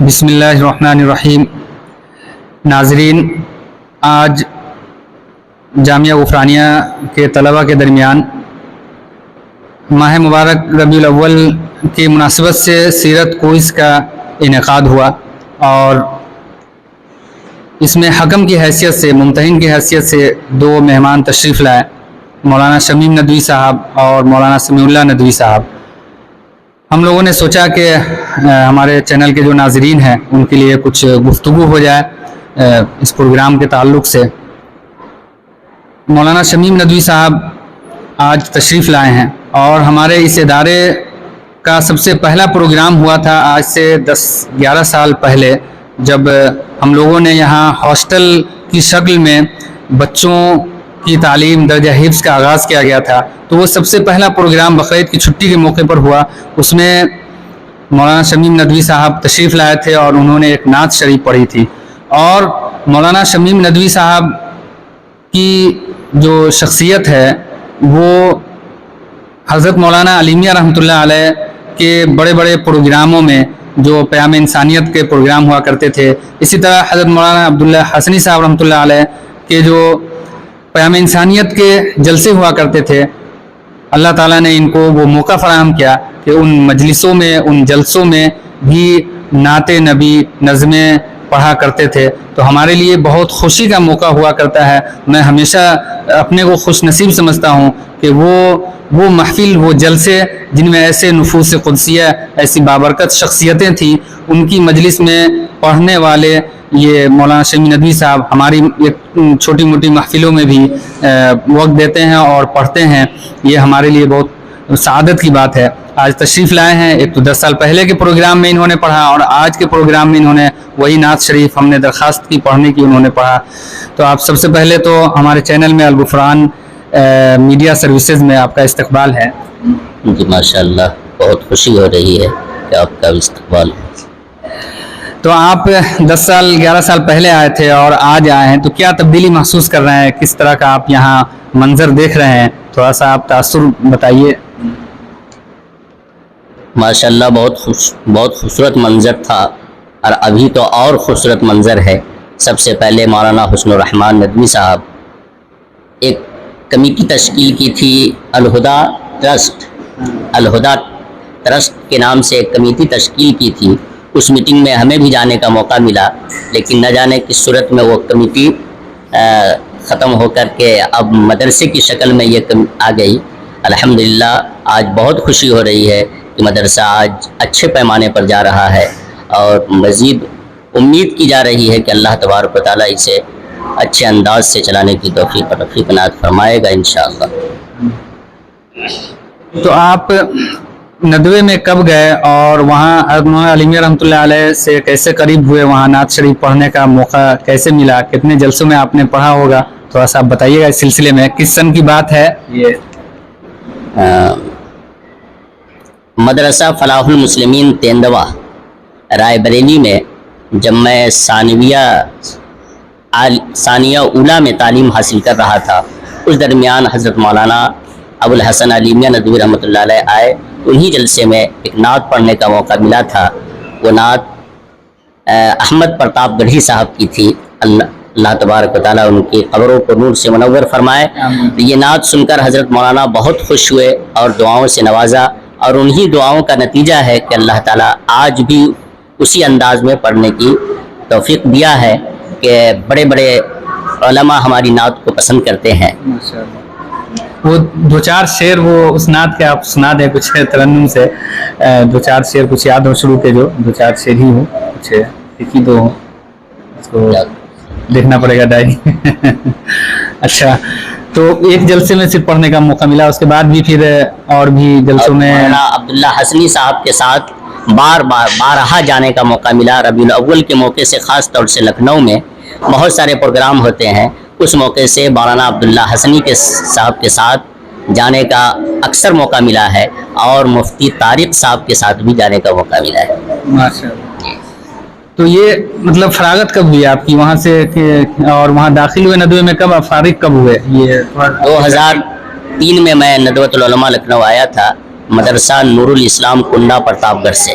بسم اللہ الرحمن الرحیم۔ ناظرین، آج جامعہ غفرانیہ کے طلباء کے درمیان ماہ مبارک ربیع الاول کی مناسبت سے سیرت کوئز کا انعقاد ہوا، اور اس میں حکم کی حیثیت سے، ممتحن کی حیثیت سے دو مہمان تشریف لائے، مولانا شمیم ندوی صاحب اور مولانا سمیع اللہ ندوی صاحب۔ ہم لوگوں نے سوچا کہ ہمارے چینل کے جو ناظرین ہیں ان کے لیے کچھ گفتگو ہو جائے اس پروگرام کے تعلق سے۔ مولانا شمیم ندوی صاحب آج تشریف لائے ہیں، اور ہمارے اس ادارے کا سب سے پہلا پروگرام ہوا تھا آج سے 10-11 سال پہلے، جب ہم لوگوں نے یہاں ہاسٹل کی شکل میں بچوں کی تعلیم درجہ حفظ کا آغاز کیا گیا تھا۔ تو وہ سب سے پہلا پروگرام بقرعید کی چھٹی کے موقع پر ہوا۔ اس میں مولانا شمیم ندوی صاحب تشریف لائے تھے اور انہوں نے ایک نعت شریف پڑھی تھی، اور مولانا شمیم ندوی صاحب کی جو شخصیت ہے وہ حضرت مولانا علی میاں رحمۃ اللہ علیہ کے بڑے بڑے پروگراموں میں جو پیام انسانیت کے پروگرام ہوا کرتے تھے، اسی طرح حضرت مولانا عبداللہ حسنی صاحب رحمۃ اللہ علیہ کے جو پیام انسانیت کے جلسے ہوا کرتے تھے، اللہ تعالیٰ نے ان کو وہ موقع فراہم کیا کہ ان مجلسوں میں، ان جلسوں میں بھی نعت نبی نظمیں پڑھا کرتے تھے۔ تو ہمارے لیے بہت خوشی کا موقع ہوا کرتا ہے۔ میں ہمیشہ اپنے کو خوش نصیب سمجھتا ہوں کہ وہ محفل، وہ جلسے جن میں ایسے نفوس قدسیہ، ایسی بابرکت شخصیتیں تھیں، ان کی مجلس میں پڑھنے والے یہ مولانا شمیم ندوی صاحب ہماری چھوٹی موٹی محفلوں میں بھی وقت دیتے ہیں اور پڑھتے ہیں۔ یہ ہمارے لیے بہت سعادت کی بات ہے۔ آج تشریف لائے ہیں، ایک تو 10 سال پہلے کے پروگرام میں انہوں نے پڑھا، اور آج کے پروگرام میں انہوں نے وہی نعت شریف ہم نے درخواست کی پڑھنے کی، انہوں نے پڑھا۔ تو آپ سب سے پہلے تو ہمارے چینل میں الغفران میڈیا سروسز میں آپ کا استقبال ہے۔ جی ماشاءاللہ، بہت خوشی ہو رہی ہے کہ آپ کا استقبال ہے۔ تو آپ 10 سال 11 سال پہلے آئے تھے اور آج آئے ہیں، تو کیا تبدیلی محسوس کر رہے ہیں؟ کس طرح کا آپ یہاں منظر دیکھ رہے ہیں؟ تھوڑا سا آپ تاثر بتائیے۔ ماشاءاللہ بہت خوبصورت منظر تھا، اور ابھی تو اور خوبصورت منظر ہے۔ سب سے پہلے مولانا حسن الرحمان ندوی صاحب ایک کمیٹی تشکیل کی تھی، الہدا ٹرسٹ کے نام سے ایک کمیٹی تشکیل کی تھی۔ اس میٹنگ میں ہمیں بھی جانے کا موقع ملا، لیکن نہ جانے کس صورت میں وہ کمیٹی ختم ہو کر کے اب مدرسے کی شکل میں یہ آ گئی۔ الحمدللہ آج بہت خوشی ہو رہی ہے کہ مدرسہ آج اچھے پیمانے پر جا رہا ہے، اور مزید امید کی جا رہی ہے کہ اللہ تبارک و تعالیٰ اسے اچھے انداز سے چلانے کی توفیق عنایت فرمائے گا انشاءاللہ۔ تو آپ ندوے میں کب گئے، اور وہاں حضرت مولانا علی میاں رحمۃ اللہ علیہ سے کیسے قریب ہوئے؟ وہاں نعت شریف پڑھنے کا موقع کیسے ملا؟ کتنے جلسوں میں آپ نے پڑھا ہوگا؟ تھوڑا سا آپ بتائیے گا اس سلسلے میں۔ کس سن کی بات ہے یہ؟ مدرسہ فلاح المسلمین تیندوا رائے بریلی میں جب میں ثانیہ اولا میں تعلیم حاصل کر رہا تھا، اس درمیان حضرت مولانا ابو الحسن علی میاں ندوی رحمۃ اللہ علیہ آئے۔ انہی جلسے میں ایک نعت پڑھنے کا موقع ملا تھا۔ وہ نعت احمد پرتاپ گڑھی صاحب کی تھی۔ اللہ تبارک و تعالیٰ ان کی قبروں کو نور سے منور فرمائے۔ یہ نعت سن کر حضرت مولانا بہت خوش ہوئے اور دعاؤں سے نوازا، اور انہی دعاؤں کا نتیجہ ہے کہ اللہ تعالیٰ آج بھی اسی انداز میں پڑھنے کی توفیق دیا ہے کہ بڑے بڑے علماء ہماری نعت کو پسند کرتے ہیں۔ وہ 2-4 شعر وہ اس نعت کے آپ سنا دیں کچھ ترنم سے، 2-4 شعر کچھ یاد ہو شروع کے، جو 2-4 شعر ہی ہو، کچھ ایک ہی دو ہو، اس کو دیکھنا پڑے گا ڈائری۔ اچھا، تو ایک جلسے میں صرف پڑھنے کا موقع ملا، اس کے بعد بھی پھر اور بھی جلسوں میں؟ مولانا عبداللہ حسنی صاحب کے ساتھ بارہا جانے کا موقع ملا۔ ربیع الاول کے موقع سے خاص طور سے لکھنؤ میں بہت سارے پروگرام ہوتے ہیں، اس موقع سے مولانا عبداللہ حسنی صاحب کے ساتھ جانے کا اکثر موقع ملا ہے، اور مفتی طارق صاحب کے ساتھ بھی جانے کا موقع ملا ہے۔ ماشاءاللہ۔ تو یہ مطلب فراغت کب ہوئی آپ کی وہاں سے، اور وہاں داخل ہوئے ندوے میں کب، فارغ کب ہوئے؟ یہ 2003 میں ندوۃ العلماء لکھنؤ آیا تھا، مدرسہ نور الاسلام کنڈا پرتاپ گڑھ سے۔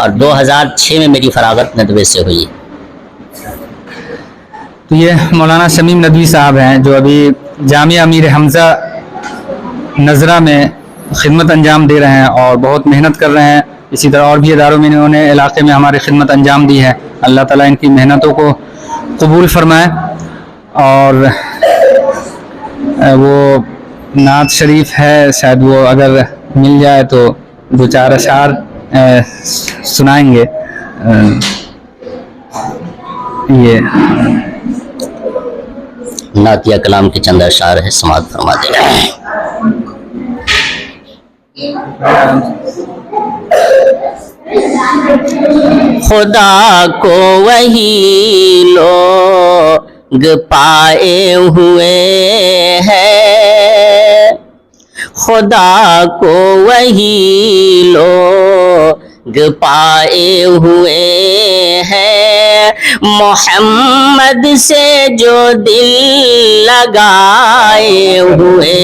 اور 2006 میں میری فراغت ندوے سے ہوئی. تو یہ مولانا شمیم ندوی صاحب ہیں جو ابھی جامعہ امیر حمزہ نذرہ میں خدمت انجام دے رہے ہیں اور بہت محنت کر رہے ہیں. اسی طرح اور بھی اداروں میں انہوں نے علاقے میں ہمارے خدمت انجام دی ہے. اللہ تعالیٰ ان کی محنتوں کو قبول فرمائے. اور وہ نعت شریف ہے, شاید وہ اگر مل جائے تو 2-4 اشعار سنائیں گے. یہ نعتیہ کلام کے چند اشعار ہے, سماعت فرما دیں. خدا کو وہی لوگ پائے ہوئے ہیں, خدا کو وہی لوگ پائے ہوئے ہیں, محمد سے جو دل لگائے ہوئے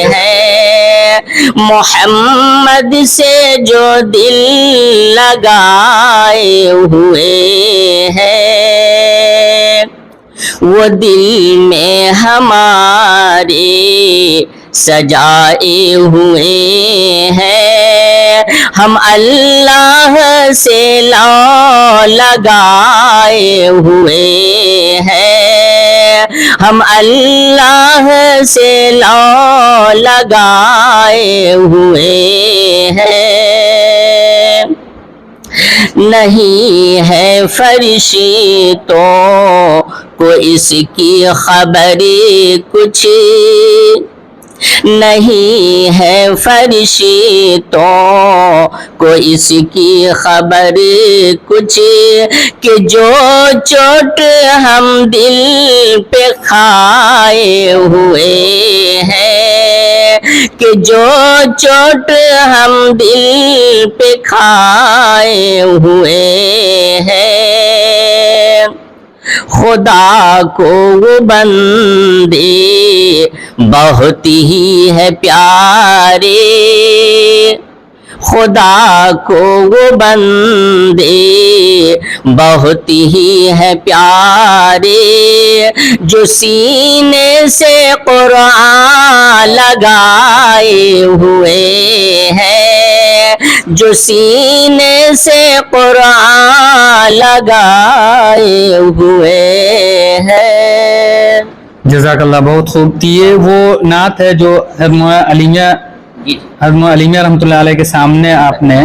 ہیں, محمد سے جو دل لگائے ہوئے ہیں, وہ دل میں ہمارے سجائے ہوئے ہیں. ہم اللہ سے لو لگائے ہوئے ہیں, ہم اللہ سے لو لگائے ہوئے ہیں. نہیں ہے فرشتوں کو اس کی خبر کچھ, نہیں ہے فرشتوں کو اس کی خبر کچھ, کہ جو چوٹ ہم دل پہ کھائے ہوئے ہیں, کہ جو چوٹ ہم دل پہ کھائے ہوئے ہیں. خدا کو وہ بندے بہت ہی ہے پیارے, خدا کو وہ بندے بہت ہی ہے پیارے, جو سینے سے قرآن لگائے ہوئے ہیں, جو سینے سے قرآن لگائے ہوئے ہیں. جزاک اللہ, بہت خوب. یہ وہ نعت ہے جو حضرت علیمیہ رحمۃ اللہ علیہ کے سامنے آپ نے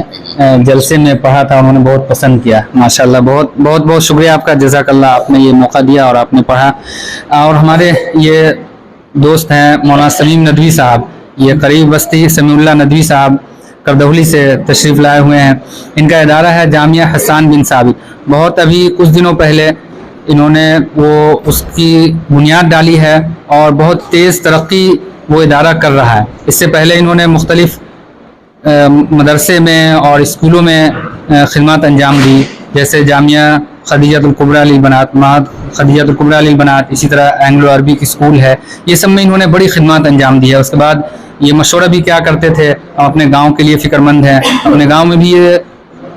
جلسے میں پڑھا تھا, انہوں نے بہت پسند کیا. ماشاءاللہ, بہت بہت بہت شکریہ آپ کا, جزاک اللہ. آپ نے یہ موقع دیا اور آپ نے پڑھا. اور ہمارے یہ دوست ہیں مولانا شمیم ندوی صاحب, یہ قریب بستی سمیع اللہ ندوی صاحب کردولی سے تشریف لائے ہوئے ہیں. ان کا ادارہ ہے جامعہ حسان بن ثابت. بہت ابھی کچھ دنوں پہلے انہوں نے وہ اس کی بنیاد ڈالی ہے اور بہت تیز ترقی وہ ادارہ کر رہا ہے. اس سے پہلے انہوں نے مختلف مدرسے میں اور اسکولوں میں خدمات انجام دی, جیسے جامعہ خدیجۃ الکبریٰ للبنات, معہد خدیجۃ الکبریٰ للبنات, اسی طرح اینگلو عربک اسکول ہے. یہ سب میں انہوں نے بڑی خدمات انجام دی ہے. اس کے بعد یہ مشورہ بھی کیا کرتے تھے, ہم اپنے گاؤں کے لیے فکر مند ہیں. اپنے گاؤں میں بھی یہ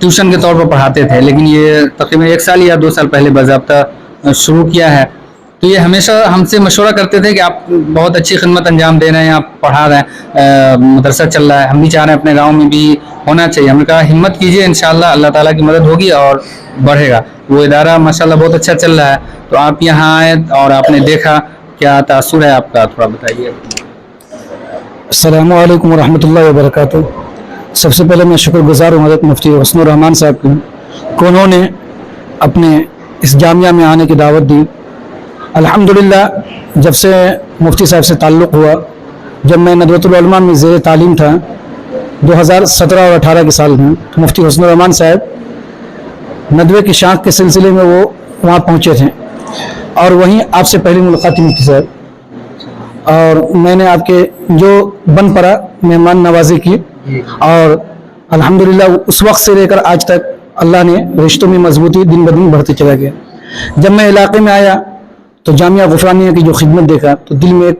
ٹیوشن کے طور پر پڑھاتے تھے, لیکن یہ تقریباً 1 سال یا 2 سال پہلے باضابطہ شروع کیا ہے. تو یہ ہمیشہ ہم سے مشورہ کرتے تھے کہ آپ بہت اچھی خدمت انجام دے رہے ہیں, آپ پڑھا رہے ہیں, مدرسہ چل رہا ہے, ہم بھی چاہ رہے ہیں اپنے گاؤں میں بھی ہونا چاہیے. ہم نے کہا ہمت کیجئے, انشاءاللہ اللہ تعالیٰ کی مدد ہوگی اور بڑھے گا. وہ ادارہ ماشاءاللہ بہت اچھا چل رہا ہے. تو آپ یہاں آئے اور آپ نے دیکھا, کیا تاثر ہے آپ کا, تھوڑا بتائیے. السلام علیکم ورحمۃ اللہ وبرکاتہ. سب سے پہلے میں شکر گزار ہوں حضرت مفتی حسن الرحمان صاحب کی کہ انہوں نے اپنے اس جامعہ میں آنے کی دعوت دی. الحمدللہ جب سے مفتی صاحب سے تعلق ہوا, جب میں ندوۃ العلماء میں زیر تعلیم تھا 2017 اور 18 کے سال میں, تو مفتی حسن الرحمان صاحب ندوے کی شاخ کے سلسلے میں وہ وہاں پہنچے تھے اور وہیں آپ سے پہلی ملاقات مفتی صاحب, اور میں نے آپ کے جو بن پڑا مہمان نوازی کی اور الحمدللہ اس وقت سے لے کر آج تک اللہ نے رشتوں میں مضبوطی دن بدن بڑھتے چلا گیا. جب میں علاقے میں آیا تو جامعہ غفرانیہ کی جو خدمت دیکھا تو دل میں ایک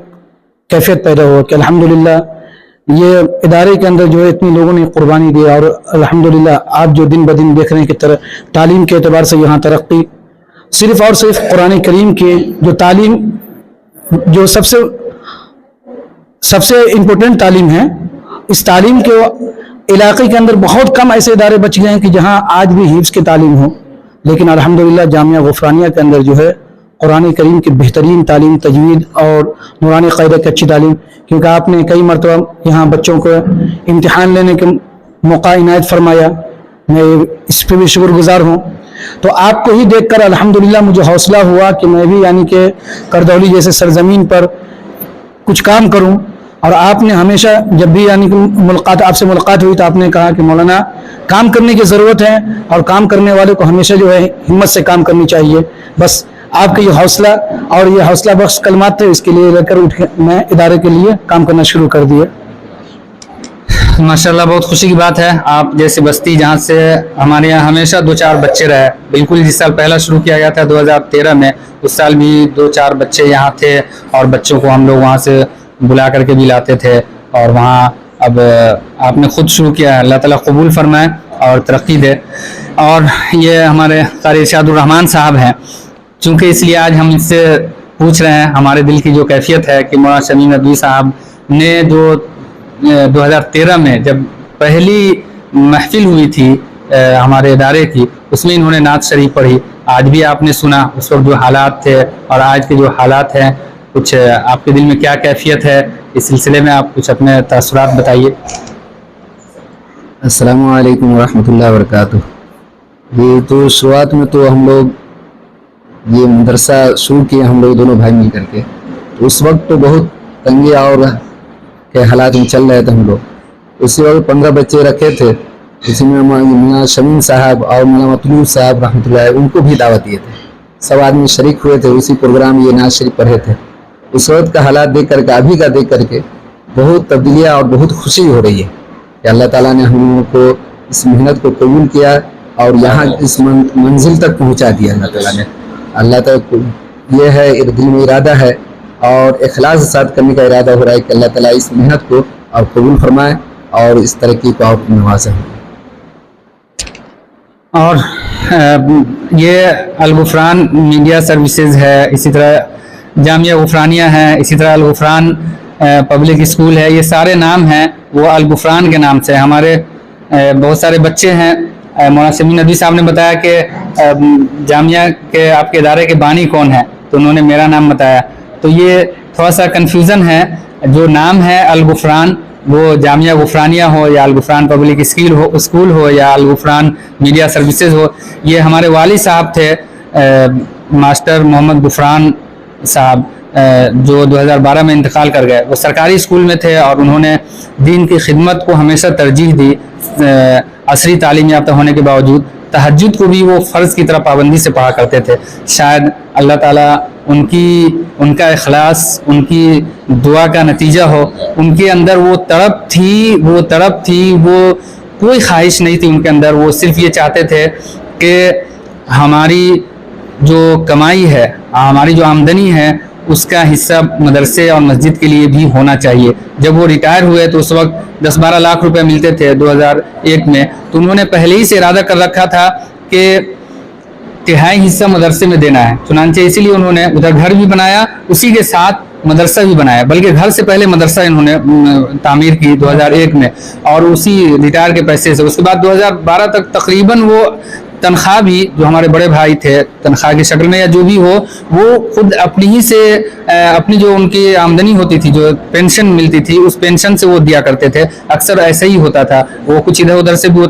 کیفیت پیدا ہوا کہ الحمدللہ یہ ادارے کے اندر جو ہے اتنے لوگوں نے قربانی دی اور الحمدللہ آپ جو دن بدن دیکھ رہے ہیں کہ تعلیم کے اعتبار سے یہاں ترقی صرف اور صرف قرآن کریم کے جو تعلیم جو سب سے امپورٹنٹ تعلیم ہے، اس تعلیم کے علاقے کے اندر بہت کم ایسے ادارے بچ گئے ہیں کہ جہاں آج بھی حفظ کی تعلیم ہو، لیکن الحمدللہ جامعہ غفرانیہ کے اندر جو ہے قرآن کریم کی بہترین تعلیم، تجوید اور نورانی قاعدہ کی اچھی تعلیم، کیونکہ آپ نے کئی مرتبہ یہاں بچوں کو امتحان لینے کے موقع عنایت فرمایا، میں اس پہ بھی شکر گزار ہوں۔ تو آپ کو ہی دیکھ کر الحمدللہ مجھے حوصلہ ہوا کہ میں بھی یعنی کہ کردولی جیسے سرزمین پر کچھ کام کروں، اور آپ نے ہمیشہ جب بھی یعنی کہ آپ سے ملاقات ہوئی تو آپ نے کہا کہ مولانا کام کرنے کی ضرورت ہے اور کام کرنے والے کو ہمیشہ جو ہے ہمت سے کام کرنی چاہیے۔ بس آپ کا یہ حوصلہ اور یہ حوصلہ بخش کلمات تھے، اس کے لیے لے کر اٹھ کے میں ادارے کے لیے کام کرنا شروع کر دیا۔ ماشاءاللہ بہت خوشی کی بات ہے، آپ جیسے بستی جہاں سے ہمارے یہاں ہمیشہ 2-4 بچے رہے، بالکل جس سال پہلا شروع کیا گیا تھا 2013 میں، اس سال بھی 2-4 بچے یہاں تھے، اور بچوں کو ہم لوگ وہاں سے بلا کر کے بھی لاتے تھے، اور وہاں اب آپ نے خود شروع کیا ہے، اللہ تعالیٰ قبول فرمائے اور ترقی دے۔ اور یہ ہمارے قاری ارشاد الرحمان صاحب ہیں، چونکہ اس لیے آج ہم اس سے پوچھ رہے ہیں، ہمارے دل کی جو کیفیت ہے کہ مولانا شمیم ندوی صاحب نے جو 2013 میں جب پہلی محفل ہوئی تھی ہمارے ادارے کی، اس میں انہوں نے نعت شریف پڑھی، آج بھی آپ نے سنا اس وقت جو حالات تھے اور آج کے جو حالات ہیں، کچھ آپ کے دل میں کیا کیفیت ہے، اس سلسلے میں آپ کچھ اپنے تاثرات بتائیے۔ السلام علیکم ورحمۃ اللہ وبرکاتہ۔ یہ تو شروعات میں تو ہم لوگ یہ مدرسہ شروع کیے ہم لوگ دونوں بھائی مل کر کے، تو اس وقت تو بہت تنگی اور کے حالات میں چل رہے تھے ہم لوگ۔ اسی وقت 15 بچے رکھے تھے، اسی میں مولانا شمیم صاحب اور مولانا مطلوب صاحب رحمۃ اللہ ان کو بھی دعوت دیے تھے، سب آدمی شریک ہوئے تھے، اسی پروگرام یہ نعت شریف پڑھے تھے۔ اس وقت کا حالات دیکھ کر کے ابھی کا دیکھ کر کے بہت تبدیلیاں اور بہت خوشی ہو رہی ہے کہ اللہ تعالیٰ نے ہم لوگوں کو اس محنت کو قبول کیا اور یہاں اس منزل تک پہنچا دیا اللہ تعالیٰ نے۔ اللہ تعالیٰ یہ ہے دل میں ارادہ ہے اور اخلاص کے ساتھ کرنے کا ارادہ ہو رہا ہے کہ اللہ تعالیٰ اس محنت کو اور قبول فرمائے اور اس ترقی کو اور نوازے۔ اور یہ الغفران میڈیا سروسز ہے، اسی طرح جامعہ غفرانیہ ہے، اسی طرح الغفران پبلک اسکول ہے، یہ سارے نام ہیں وہ الغفران کے نام سے۔ ہمارے بہت سارے بچے ہیں، مولانا شمیم ندوی صاحب نے بتایا کہ جامعہ کے آپ کے ادارے کے بانی کون ہیں، تو انہوں نے میرا نام بتایا، تو یہ تھوڑا سا کنفیوژن ہے۔ جو نام ہے الغفران، وہ جامعہ غفرانیہ ہو یا الغفران پبلک اسکول ہو یا الغفران میڈیا سروسز ہو، یہ ہمارے والد صاحب تھے ماسٹر محمد غفران صاحب، جو 2012 میں انتقال کر گئے۔ وہ سرکاری اسکول میں تھے اور انہوں نے دین کی خدمت کو ہمیشہ ترجیح دی، عصری تعلیم یافتہ ہونے کے باوجود تہجد کو بھی وہ فرض کی طرح پابندی سے پڑھا کرتے تھے۔ شاید اللہ تعالیٰ ان کا اخلاص، ان کی دعا کا نتیجہ ہو، ان کے اندر وہ تڑپ تھی، وہ کوئی خواہش نہیں تھی ان کے اندر، وہ صرف یہ چاہتے تھے کہ ہماری جو کمائی ہے، ہماری جو آمدنی ہے، اس کا حصہ مدرسے اور مسجد کے لیے بھی ہونا چاہیے۔ جب وہ ریٹائر ہوئے تو اس وقت 10-12 لاکھ روپے ملتے تھے 2001 میں، تو انہوں نے پہلے ہی سے ارادہ کر رکھا تھا کہ تہائی حصہ مدرسے میں دینا ہے، چنانچہ اسی لیے انہوں نے ادھر گھر بھی بنایا، اسی کے ساتھ مدرسہ بھی بنایا، بلکہ گھر سے پہلے مدرسہ انہوں نے تعمیر کی 2001 میں، اور اسی ریٹائر کے پیسے سے۔ اس کے بعد 2012 تک تقریباً وہ تنخواہ بھی، جو ہمارے بڑے بھائی تھے، تنخواہ کی شکل میں یا جو بھی ہو، وہ خود اپنی ہی سے اپنی جو ان کی آمدنی ہوتی تھی، جو پینشن ملتی تھی، اس پینشن سے وہ دیا کرتے تھے۔ اکثر ایسا ہی ہوتا تھا، وہ کچھ ادھر ادھر سے بھی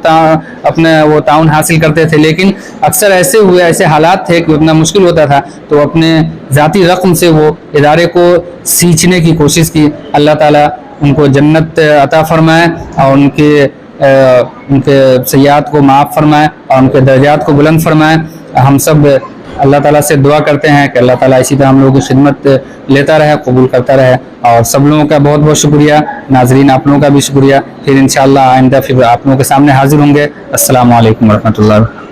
اپنا وہ تعاون حاصل کرتے تھے، لیکن اکثر ایسے حالات تھے کہ اتنا مشکل ہوتا تھا تو اپنے ذاتی رقم سے وہ ادارے کو سینچنے کی کوشش کی۔ اللہ تعالیٰ ان کو جنت عطا فرمائے اور ان کے سیئات کو معاف فرمائے اور ان کے درجات کو بلند فرمائے۔ ہم سب اللہ تعالیٰ سے دعا کرتے ہیں کہ اللہ تعالیٰ اسی طرح ہم لوگوں کی خدمت لیتا رہے، قبول کرتا رہے، اور سب لوگوں کا بہت بہت شکریہ۔ ناظرین آپ لوگوں کا بھی شکریہ۔ پھر انشاءاللہ آئندہ پھر آپ لوگوں کے سامنے حاضر ہوں گے۔ السلام علیکم ورحمۃ اللہ۔